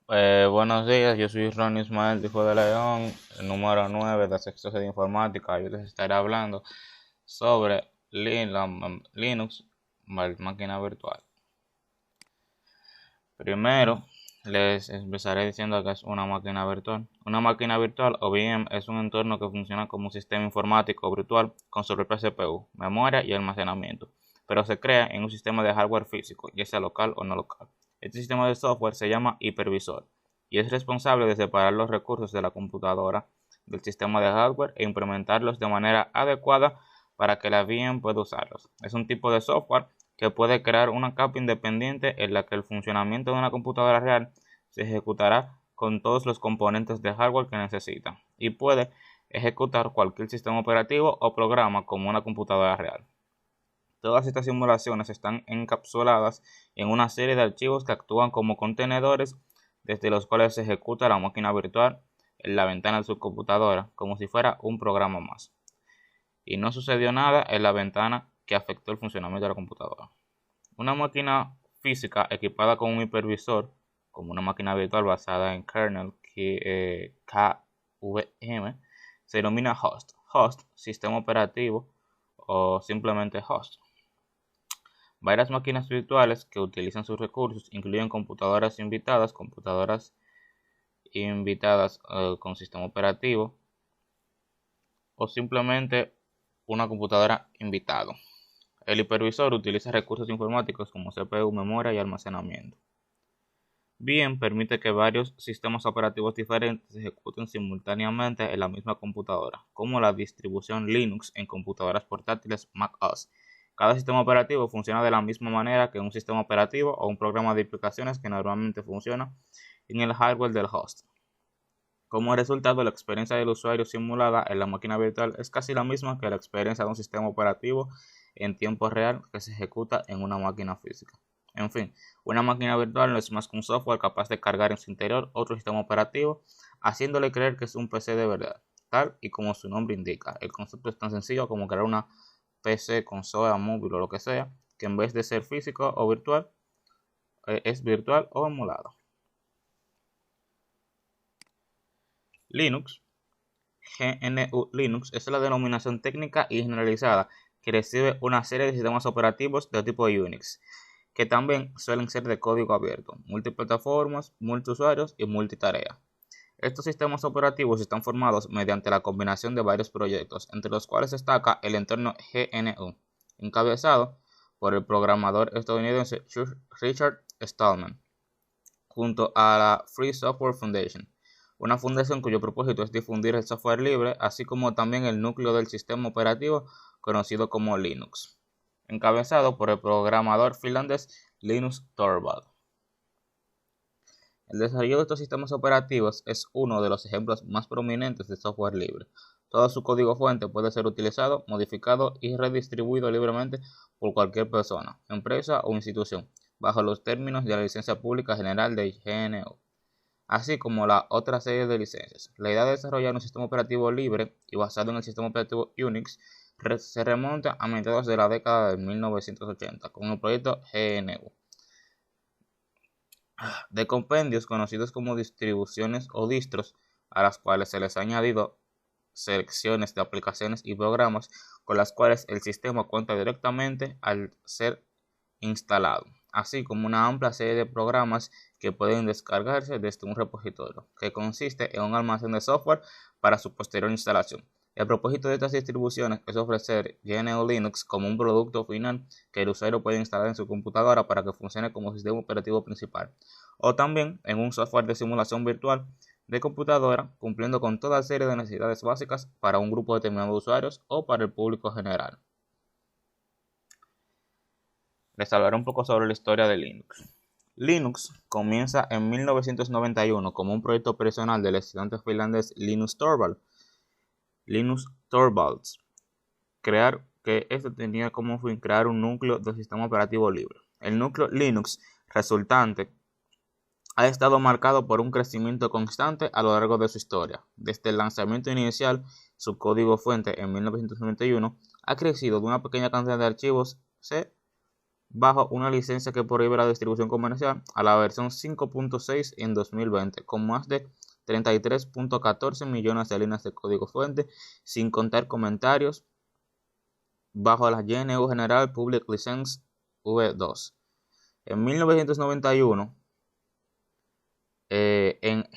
Buenos días, yo soy Ronnie Ismael, hijo de León, el número 9 de sexto de informática. Yo les estaré hablando sobre Linux, máquina virtual. Primero, les empezaré diciendo que es una máquina virtual. Una máquina virtual o VM es un entorno que funciona como un sistema informático virtual con su propia CPU, memoria y almacenamiento, pero se crea en un sistema de hardware físico, ya sea local o no local. Este sistema de software se llama hipervisor y es responsable de separar los recursos de la computadora del sistema de hardware e implementarlos de manera adecuada para que la VM pueda usarlos. Es un tipo de software que puede crear una capa independiente en la que el funcionamiento de una computadora real se ejecutará con todos los componentes de hardware que necesita y puede ejecutar cualquier sistema operativo o programa como una computadora real. Todas estas simulaciones están encapsuladas en una serie de archivos que actúan como contenedores desde los cuales se ejecuta la máquina virtual en la ventana de su computadora como si fuera un programa más. Y no sucedió nada en la ventana que afectó el funcionamiento de la computadora. Una máquina física equipada con un hipervisor, como una máquina virtual basada en kernel KVM, se denomina host. Host, sistema operativo o simplemente host. Varias máquinas virtuales que utilizan sus recursos incluyen computadoras invitadas con sistema operativo o simplemente una computadora invitado. El hipervisor utiliza recursos informáticos como CPU, memoria y almacenamiento. Bien, permite que varios sistemas operativos diferentes se ejecuten simultáneamente en la misma computadora, como la distribución Linux en computadoras portátiles Mac OS. Cada sistema operativo funciona de la misma manera que un sistema operativo o un programa de aplicaciones que normalmente funciona en el hardware del host. Como resultado, la experiencia del usuario simulada en la máquina virtual es casi la misma que la experiencia de un sistema operativo en tiempo real que se ejecuta en una máquina física. En fin, una máquina virtual no es más que un software capaz de cargar en su interior otro sistema operativo, haciéndole creer que es un PC de verdad, tal y como su nombre indica. El concepto es tan sencillo como crear una PC, consola, móvil o lo que sea, que en vez de ser físico o virtual, es virtual o emulado. Linux GNU Linux es la denominación técnica y generalizada que recibe una serie de sistemas operativos de tipo Unix, que también suelen ser de código abierto, multiplataformas, multiusuarios y multitarea. Estos sistemas operativos están formados mediante la combinación de varios proyectos, entre los cuales destaca el entorno GNU, encabezado por el programador estadounidense Richard Stallman, junto a la Free Software Foundation, una fundación cuyo propósito es difundir el software libre, así como también el núcleo del sistema operativo conocido como Linux, encabezado por el programador finlandés Linus Torvald. El desarrollo de estos sistemas operativos es uno de los ejemplos más prominentes de software libre. Todo su código fuente puede ser utilizado, modificado y redistribuido libremente por cualquier persona, empresa o institución, bajo los términos de la licencia pública general de GNU, así como la otra serie de licencias. La idea de desarrollar un sistema operativo libre y basado en el sistema operativo Unix se remonta a mediados de la década de 1980 con el proyecto GNU de compendios conocidos como distribuciones o distros, a las cuales se les ha añadido selecciones de aplicaciones y programas con las cuales el sistema cuenta directamente al ser instalado, así como una amplia serie de programas que pueden descargarse desde un repositorio, que consiste en un almacén de software para su posterior instalación. El propósito de estas distribuciones es ofrecer GNU Linux como un producto final que el usuario puede instalar en su computadora para que funcione como sistema operativo principal, o también en un software de simulación virtual de computadora, cumpliendo con toda serie de necesidades básicas para un grupo determinado de usuarios o para el público general. Les hablaré un poco sobre la historia de Linux. Linux comienza en 1991 como un proyecto personal del estudiante finlandés Linus Torvalds, que este tenía como fin crear un núcleo de sistema operativo libre. El núcleo Linux resultante ha estado marcado por un crecimiento constante a lo largo de su historia. Desde el lanzamiento inicial, su código fuente en 1991 ha crecido de una pequeña cantidad de archivos C bajo una licencia que prohíbe la distribución comercial a la versión 5.6 en 2020, con más de 33.14 millones de líneas de código fuente, sin contar comentarios, bajo la GNU General Public License V2. En 1991, en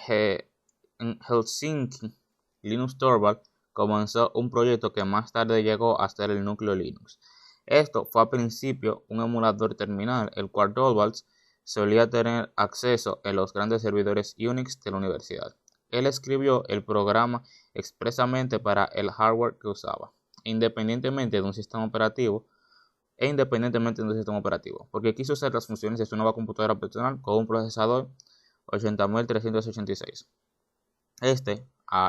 Helsinki, Linus Torvald comenzó un proyecto que más tarde llegó a ser el núcleo Linux. Esto fue al principio un emulador terminal, el cual Torvalds solía tener acceso en los grandes servidores Unix de la universidad. Él escribió el programa expresamente para el hardware que usaba, independientemente de un sistema operativo, porque quiso usar las funciones de su nueva computadora personal con un procesador 80386. Este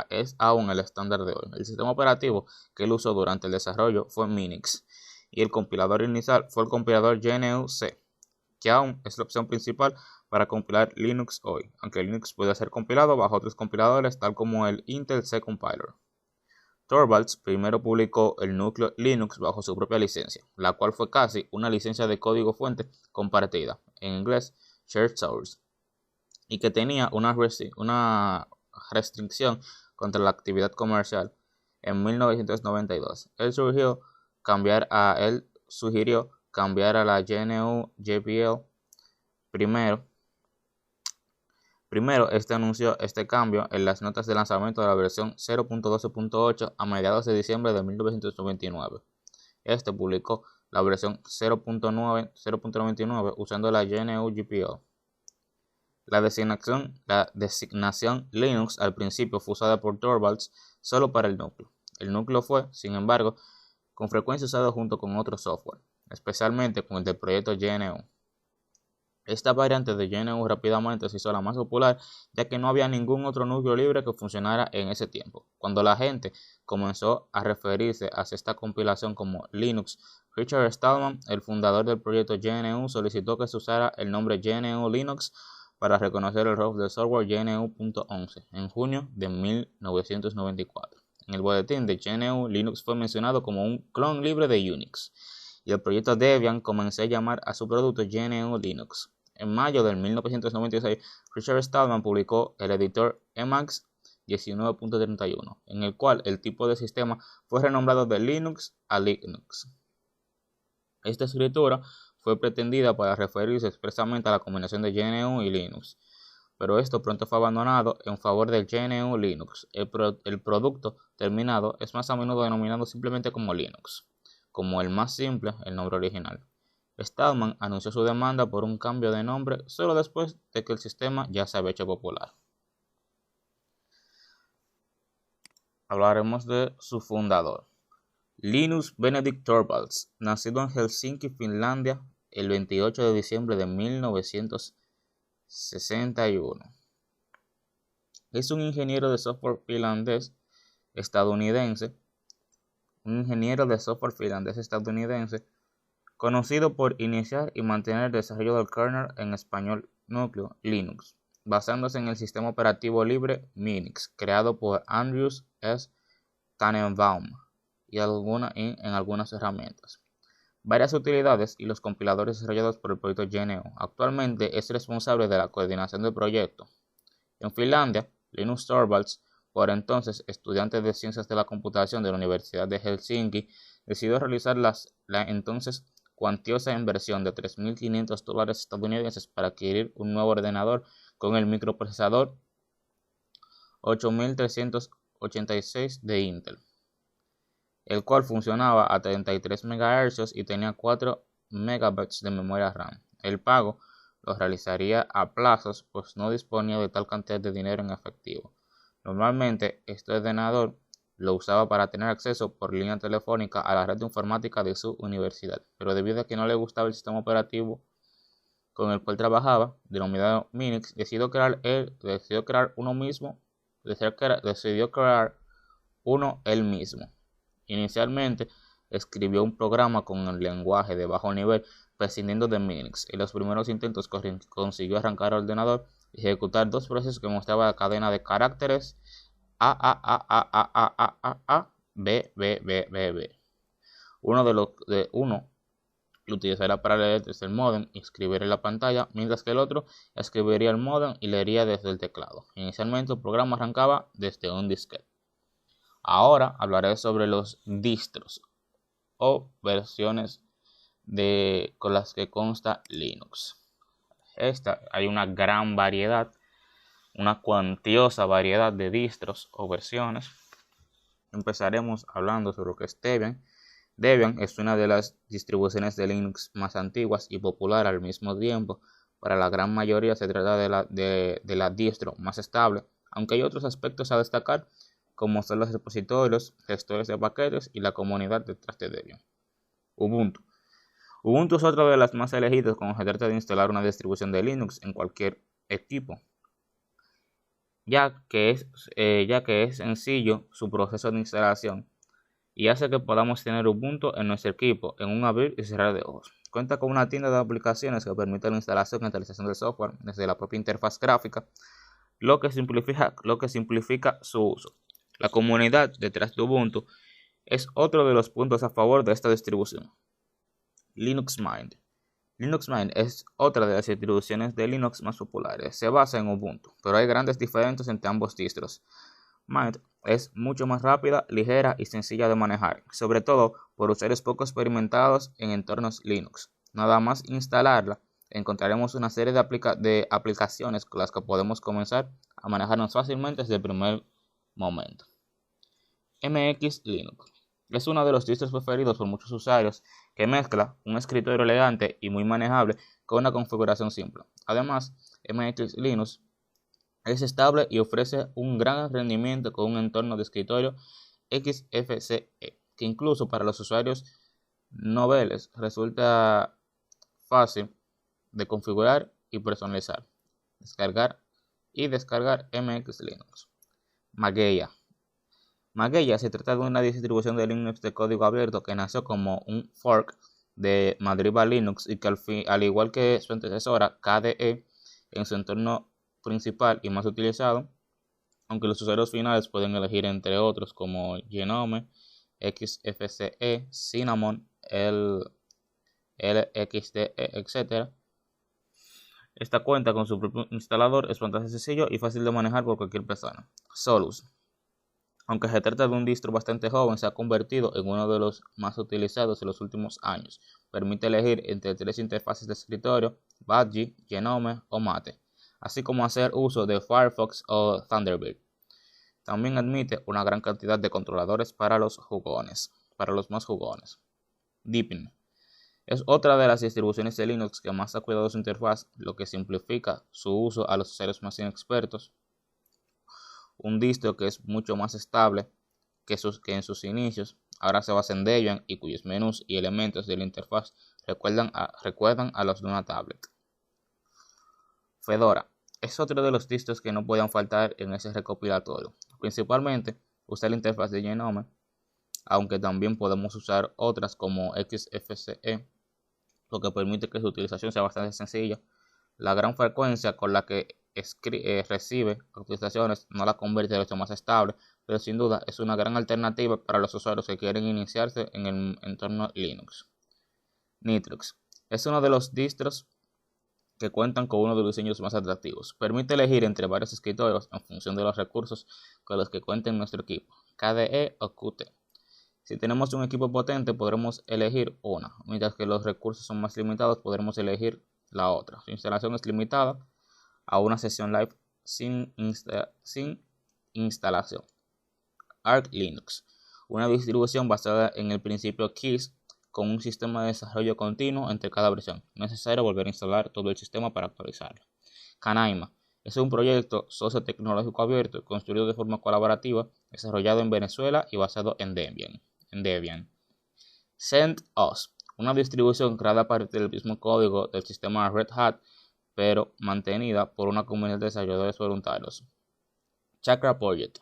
es aún el estándar de hoy. El sistema operativo que él usó durante el desarrollo fue Minix, y el compilador inicial fue el compilador GNU-C, que aún es la opción principal para compilar Linux hoy, aunque Linux puede ser compilado bajo otros compiladores tal como el Intel C Compiler. Torvalds primero publicó el núcleo Linux bajo su propia licencia, la cual fue casi una licencia de código fuente compartida, en inglés Shared Source, y que tenía una restricción contra la actividad comercial. En 1992, él sugirió cambiar a la GNU GPL. Primero, este anunció este cambio en las notas de lanzamiento de la versión 0.12.8 a mediados de diciembre de 1999. Este publicó la versión 0.99 usando la GNU GPL. La designación Linux al principio fue usada por Torvalds solo para el núcleo. El núcleo fue, sin embargo, con frecuencia usado junto con otro software, especialmente con el del proyecto GNU. Esta variante de GNU rápidamente se hizo la más popular, ya que no había ningún otro núcleo libre que funcionara en ese tiempo. Cuando la gente comenzó a referirse a esta compilación como Linux, Richard Stallman, el fundador del proyecto GNU, solicitó que se usara el nombre GNU Linux para reconocer el error del software GNU.11 en junio de 1994. En el boletín de GNU, Linux fue mencionado como un clon libre de Unix, y el proyecto Debian comenzó a llamar a su producto GNU Linux. En mayo de 1996, Richard Stallman publicó el editor Emacs 19.31, en el cual el tipo de sistema fue renombrado de Linux a Linux. Esta escritura fue pretendida para referirse expresamente a la combinación de GNU y Linux, pero esto pronto fue abandonado en favor del GNU Linux. El producto terminado es más a menudo denominado simplemente como Linux, como el más simple, el nombre original. Stallman anunció su demanda por un cambio de nombre solo después de que el sistema ya se había hecho popular. Hablaremos de su fundador, Linus Benedict Torvalds, nacido en Helsinki, Finlandia, el 28 de diciembre de 1961. Es un ingeniero de software finlandés-estadounidense, conocido por iniciar y mantener el desarrollo del kernel en español núcleo Linux, basándose en el sistema operativo libre Minix, creado por Andreas S. Tannenbaum y en algunas herramientas, varias utilidades y los compiladores desarrollados por el proyecto GNU. Actualmente es responsable de la coordinación del proyecto. En Finlandia, Linus Torvalds, por entonces estudiante de Ciencias de la Computación de la Universidad de Helsinki, decidió realizar la entonces cuantiosa inversión de $3.500 estadounidenses para adquirir un nuevo ordenador con el microprocesador 8386 de Intel, el cual funcionaba a 33 MHz y tenía 4 MB de memoria RAM. El pago lo realizaría a plazos, pues no disponía de tal cantidad de dinero en efectivo. Normalmente, este ordenador lo usaba para tener acceso por línea telefónica a la red de informática de su universidad, pero debido a que no le gustaba el sistema operativo con el cual trabajaba, denominado Minix, decidió crear uno él mismo. Inicialmente, escribió un programa con el lenguaje de bajo nivel, prescindiendo de Minix. En los primeros intentos consiguió arrancar el ordenador y ejecutar dos procesos que mostraban la cadena de caracteres A, B, B, B, B, B. Uno Lo utilizará para leer desde el módem y escribir en la pantalla, mientras que el otro escribiría el módem y leería desde el teclado. Inicialmente el programa arrancaba desde un disquete. Ahora hablaré sobre los distros o versiones con las que consta Linux. Hay una gran variedad, una cuantiosa variedad de distros o versiones. Empezaremos hablando sobre lo que es Debian. Debian es una de las distribuciones de Linux más antiguas y popular al mismo tiempo. Para la gran mayoría se trata de la distro más estable, aunque hay otros aspectos a destacar, como son los repositorios, gestores de paquetes y la comunidad detrás de Debian. Ubuntu. Ubuntu es otra de las más elegidas cuando se trata de instalar una distribución de Linux en cualquier equipo, ya que es sencillo su proceso de instalación y hace que podamos tener Ubuntu en nuestro equipo en un abrir y cerrar de ojos. Cuenta con una tienda de aplicaciones que permite la instalación y actualización del software desde la propia interfaz gráfica, lo que simplifica su uso. La comunidad detrás de Ubuntu es otro de los puntos a favor de esta distribución. Linux Mint. Linux Mint es otra de las distribuciones de Linux más populares. Se basa en Ubuntu, pero hay grandes diferencias entre ambos distros. Mint es mucho más rápida, ligera y sencilla de manejar, sobre todo por usuarios poco experimentados en entornos Linux. Nada más instalarla, encontraremos una serie de aplicaciones con las que podemos comenzar a manejarnos fácilmente desde el primer momento. MX Linux es uno de los distros preferidos por muchos usuarios, que mezcla un escritorio elegante y muy manejable con una configuración simple. Además, MX Linux es estable y ofrece un gran rendimiento con un entorno de escritorio XFCE, que incluso para los usuarios noveles resulta fácil de configurar y personalizar. Descargar MX Linux. Mageia. Mageia se trata de una distribución de Linux de código abierto que nació como un fork de Madriva Linux y que al igual que su antecesora KDE en su entorno principal y más utilizado, aunque los usuarios finales pueden elegir entre otros como Genome, XFCE, Cinnamon, LXDE, etc. Esta cuenta con su propio instalador, es bastante sencillo y fácil de manejar por cualquier persona. Solus. Aunque se trata de un distro bastante joven, se ha convertido en uno de los más utilizados en los últimos años. Permite elegir entre 3 interfaces de escritorio, Budgie, Genome o Mate, así como hacer uso de Firefox o Thunderbird. También admite una gran cantidad de controladores para los más jugones. Deepin es otra de las distribuciones de Linux que más ha cuidado su interfaz, lo que simplifica su uso a los usuarios más inexpertos. Un distro que es mucho más estable que en sus inicios, ahora se basa en Debian y cuyos menús y elementos de la interfaz recuerdan a los de una tablet. Fedora es otro de los distros que no pueden faltar en ese recopilatorio. Principalmente usa la interfaz de Genome, aunque también podemos usar otras como XFCE, lo que permite que su utilización sea bastante sencilla. La gran frecuencia con la que recibe actualizaciones no la convierte en lo más estable, pero sin duda es una gran alternativa para los usuarios que quieren iniciarse en el entorno Linux. Nitrux es uno de los distros que cuentan con uno de los diseños más atractivos. Permite elegir entre varios escritorios en función de los recursos con los que cuente nuestro equipo, KDE o Qt. Si tenemos un equipo potente, podremos elegir una, mientras que los recursos son más limitados, podremos elegir la otra. Su instalación es limitada a una sesión live sin instalación. Arch Linux, una distribución basada en el principio KISS con un sistema de desarrollo continuo entre cada versión. No es necesario volver a instalar todo el sistema para actualizarlo. Canaima es un proyecto socio-tecnológico abierto construido de forma colaborativa, desarrollado en Venezuela y basado en Debian. CentOS, una distribución creada a partir del mismo código del sistema Red Hat, pero mantenida por una comunidad de desarrolladores voluntarios. Chakra Project,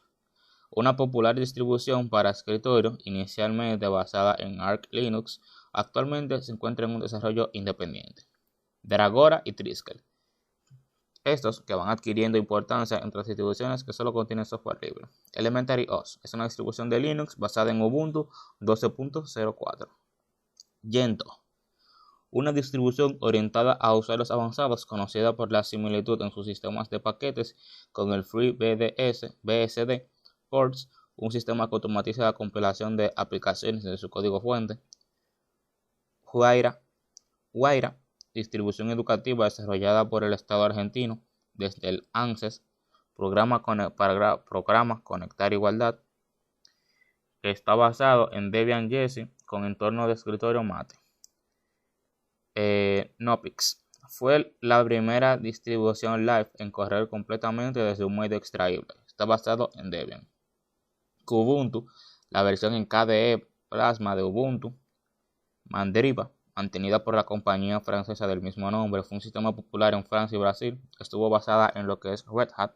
una popular distribución para escritorio inicialmente basada en Arch Linux, actualmente se encuentra en un desarrollo independiente. Dragora y Triskel, estos que van adquiriendo importancia entre las distribuciones que solo contienen software libre. Elementary OS es una distribución de Linux basada en Ubuntu 12.04. Gentoo, una distribución orientada a usuarios avanzados conocida por la similitud en sus sistemas de paquetes con el FreeBSD Ports, un sistema que automatiza la compilación de aplicaciones de su código fuente. Guaira, distribución educativa desarrollada por el Estado argentino desde el ANSES, programa Conectar Igualdad, que está basado en Debian Jessie con entorno de escritorio Mate. Knoppix fue la primera distribución live en correr completamente desde un medio extraíble. Está basado en Debian. Kubuntu, la versión en KDE Plasma de Ubuntu. Mandriva, mantenida por la compañía francesa del mismo nombre, fue un sistema popular en Francia y Brasil. Estuvo basada en lo que es Red Hat.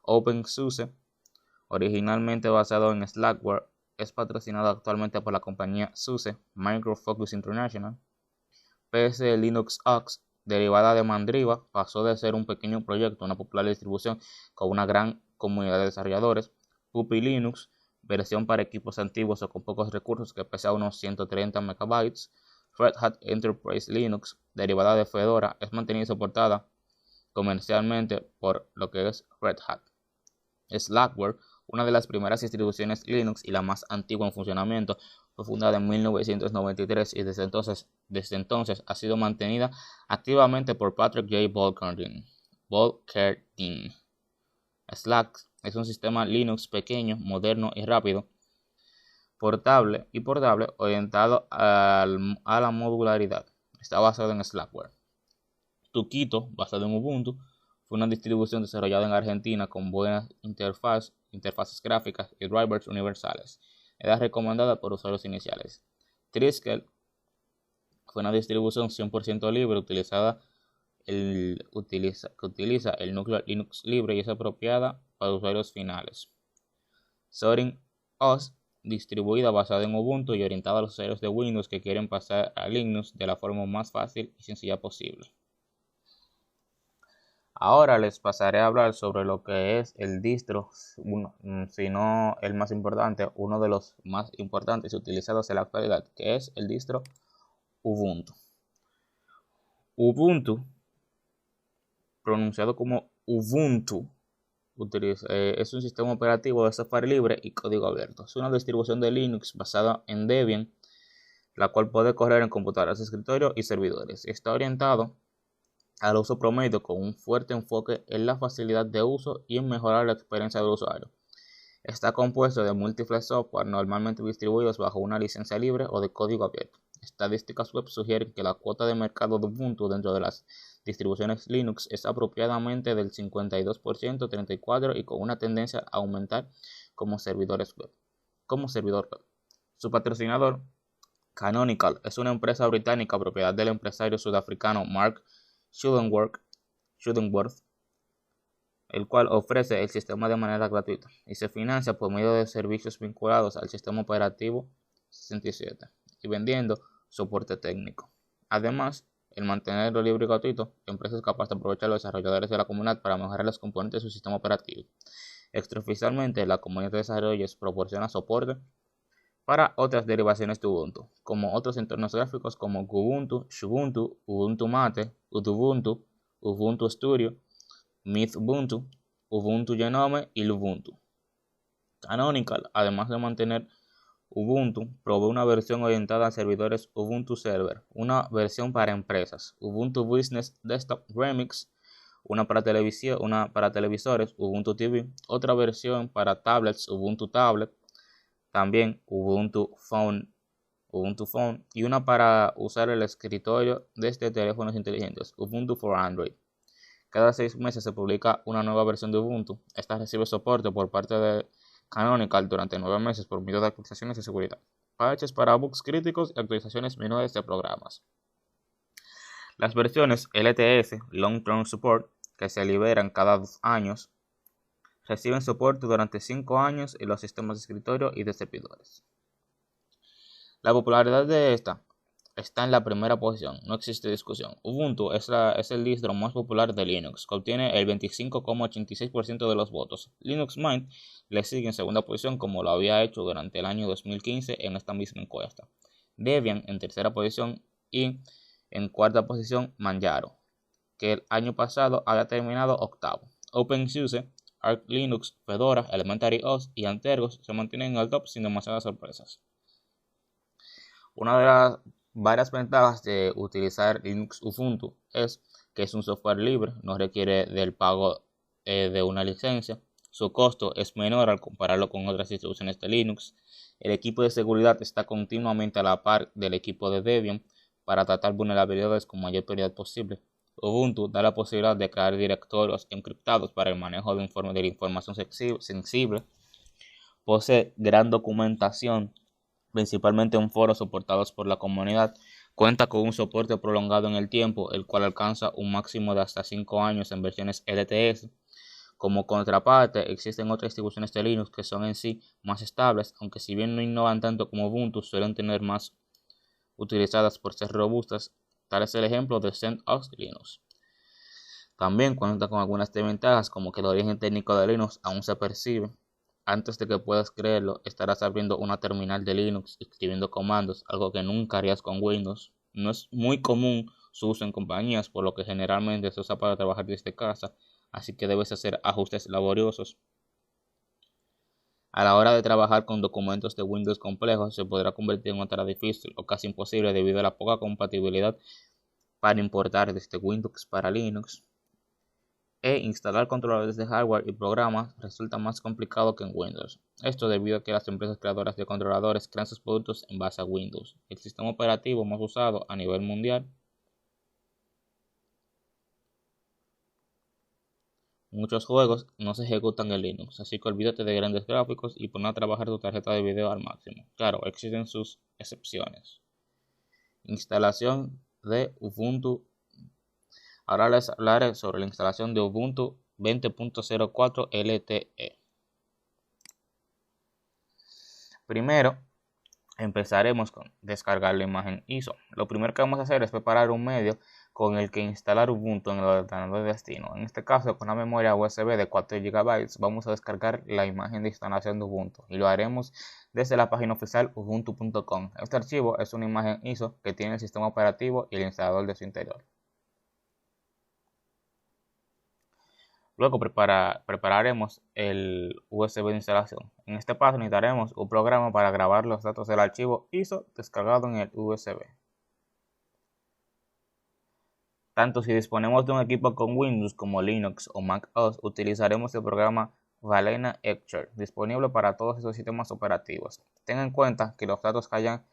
OpenSUSE, originalmente basado en Slackware, es patrocinado actualmente por la compañía SUSE, Micro Focus International. PS Linux Ox, derivada de Mandriva, pasó de ser un pequeño proyecto a una popular distribución con una gran comunidad de desarrolladores. Puppy Linux, versión para equipos antiguos o con pocos recursos que pesa unos 130 MB. Red Hat Enterprise Linux, derivada de Fedora, es mantenida y soportada comercialmente por lo que es Red Hat. Slackware, una de las primeras distribuciones Linux y la más antigua en funcionamiento, fue fundada en 1993 y desde entonces ha sido mantenida activamente por Patrick J. Volkerding. Slack es un sistema Linux pequeño, moderno y rápido, portable orientado a la modularidad. Está basado en Slackware. Tuquito, basado en Ubuntu, fue una distribución desarrollada en Argentina con buenas interfaces gráficas y drivers universales. Era recomendada por usuarios iniciales. Triskel fue una distribución 100% libre que utiliza el núcleo Linux libre y es apropiada para usuarios finales. Zorin OS, distribuida basada en Ubuntu y orientada a los usuarios de Windows que quieren pasar a Linux de la forma más fácil y sencilla posible. Ahora les pasaré a hablar sobre lo que es el distro, si no el más importante, uno de los más importantes y utilizados en la actualidad, que es el distro Ubuntu. Ubuntu, pronunciado como Ubuntu, es un sistema operativo de software libre y código abierto. Es una distribución de Linux basada en Debian, la cual puede correr en computadoras de escritorio y servidores. Está orientado al uso promedio con un fuerte enfoque en la facilidad de uso y en mejorar la experiencia del usuario. Está compuesto de múltiples software normalmente distribuidos bajo una licencia libre o de código abierto. Estadísticas web sugieren que la cuota de mercado de Ubuntu dentro de las distribuciones Linux es apropiadamente del 52%, 34% y con una tendencia a aumentar como servidor web. Su patrocinador, Canonical, es una empresa británica propiedad del empresario sudafricano Mark Shuttleworth, el cual ofrece el sistema de manera gratuita y se financia por medio de servicios vinculados al sistema operativo 67 y vendiendo soporte técnico. Además, el mantenerlo libre y gratuito, la empresa es capaz de aprovechar a los desarrolladores de la comunidad para mejorar los componentes de su sistema operativo. Extraoficialmente, la comunidad de desarrolladores proporciona soporte para otras derivaciones de Ubuntu, como otros entornos gráficos como Kubuntu, Xubuntu, Ubuntu Mate, Udubuntu, Ubuntu Studio, Mythbuntu, Ubuntu Genome y Lubuntu. Canonical, además de mantener Ubuntu, provee una versión orientada a servidores Ubuntu Server, una versión para empresas, Ubuntu Business Desktop Remix, una para televisores, Ubuntu TV, otra versión para tablets, Ubuntu Tablet, también Ubuntu Phone y una para usar el escritorio desde teléfonos inteligentes, Ubuntu for Android. Cada 6 meses se publica una nueva versión de Ubuntu. Esta recibe soporte por parte de Canonical durante 9 meses por medio de actualizaciones de seguridad, parches para bugs críticos y actualizaciones menores de programas. Las versiones LTS, Long Term Support, que se liberan cada 2 años, reciben soporte durante 5 años en los sistemas de escritorio y de servidores. La popularidad de esta está en la primera posición, no existe discusión. Ubuntu es el distro más popular de Linux, que obtiene el 25,86% de los votos. Linux Mint le sigue en segunda posición, como lo había hecho durante el año 2015 en esta misma encuesta. Debian en tercera posición y En cuarta posición, Manjaro, que el año pasado había terminado octavo. OpenSUSE, Arch Linux, Fedora, Elementary OS y Antergos se mantienen en el top sin demasiadas sorpresas. Una de las varias ventajas de utilizar Linux Ubuntu es que es un software libre, no requiere del pago de una licencia. Su costo es menor al compararlo con otras distribuciones de Linux. El equipo de seguridad está continuamente a la par del equipo de Debian para tratar vulnerabilidades con mayor prioridad posible. Ubuntu da la posibilidad de crear directorios encriptados para el manejo de la información sensible. Posee gran documentación, principalmente en foros soportados por la comunidad. Cuenta con un soporte prolongado en el tiempo, el cual alcanza un máximo de hasta 5 años en versiones LTS. Como contraparte, existen otras distribuciones de Linux que son en sí más estables, aunque si bien no innovan tanto como Ubuntu, suelen tener más utilizadas por ser robustas. Tal es el ejemplo de CentOS Linux. También cuenta con algunas desventajas, como que el origen técnico de Linux aún se percibe. Antes de que puedas creerlo, estarás abriendo una terminal de Linux y escribiendo comandos, algo que nunca harías con Windows. No es muy común su uso en compañías, por lo que generalmente se usa para trabajar desde casa, así que debes hacer ajustes laboriosos. A la hora de trabajar con documentos de Windows complejos, se podrá convertir en una tarea difícil o casi imposible debido a la poca compatibilidad para importar desde Windows para Linux. Instalar controladores de hardware y programas resulta más complicado que en Windows. Esto debido a que las empresas creadoras de controladores crean sus productos en base a Windows, el sistema operativo más usado a nivel mundial. Muchos juegos no se ejecutan en Linux, así que olvídate de grandes gráficos y pon a trabajar tu tarjeta de video al máximo. Claro, existen sus excepciones. Instalación de Ubuntu. Ahora les hablaré sobre la instalación de Ubuntu 20.04 LTE. Primero, empezaremos con descargar la imagen ISO. Lo primero que vamos a hacer es preparar un medio con el que instalar Ubuntu en el ordenador de destino. En este caso, con una memoria USB de 4 GB, vamos a descargar la imagen de instalación de Ubuntu y lo haremos desde la página oficial ubuntu.com. Este archivo es una imagen ISO que tiene el sistema operativo y el instalador de su interior. Luego prepararemos el USB de instalación. En este paso necesitaremos un programa para grabar los datos del archivo ISO descargado en el USB. Tanto si disponemos de un equipo con Windows como Linux o Mac OS, utilizaremos el programa Balena Etcher, disponible para todos esos sistemas operativos. Ten en cuenta que los datos que hayan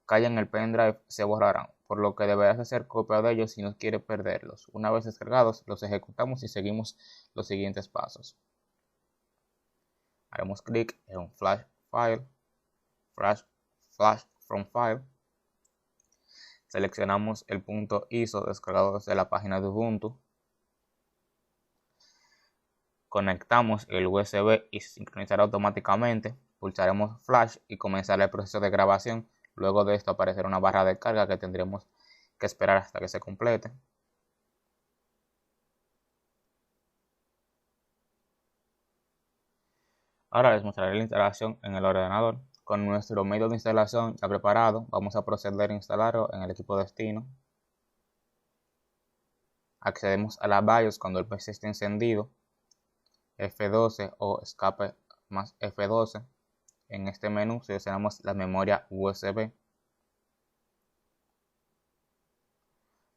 en el pendrive se borrarán, por lo que deberás hacer copia de ellos si no quieres perderlos. Una vez descargados, los ejecutamos y seguimos los siguientes pasos. Haremos clic en Flash from File. Seleccionamos el punto ISO descargado desde la página de Ubuntu. Conectamos el USB y se sincronizará automáticamente. Pulsaremos Flash y comenzará el proceso de grabación. Luego de esto aparecerá una barra de carga que tendremos que esperar hasta que se complete. Ahora les mostraré la instalación en el ordenador. Con nuestro medio de instalación ya preparado, vamos a proceder a instalarlo en el equipo destino. Accedemos a la BIOS cuando el PC esté encendido. F12 o escape más F12. En este menú seleccionamos la memoria USB.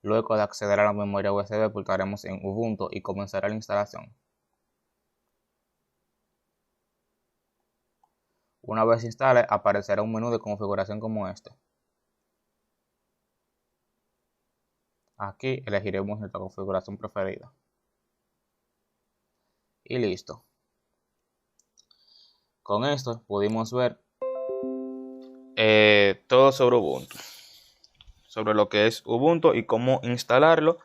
Luego de acceder a la memoria USB, pulsaremos en Ubuntu y comenzará la instalación. Una vez se instale, aparecerá un menú de configuración como este. Aquí elegiremos nuestra configuración preferida. Y listo. Con esto pudimos ver todo sobre Ubuntu. Sobre lo que es Ubuntu y cómo instalarlo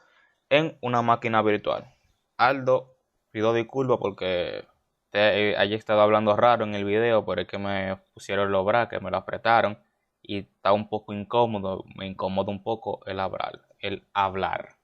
en una máquina virtual. Aldo, pido disculpas porque haya estado hablando raro en el video, pero es que me pusieron los brackets, me lo apretaron y está un poco incómodo, me incomoda un poco el hablar.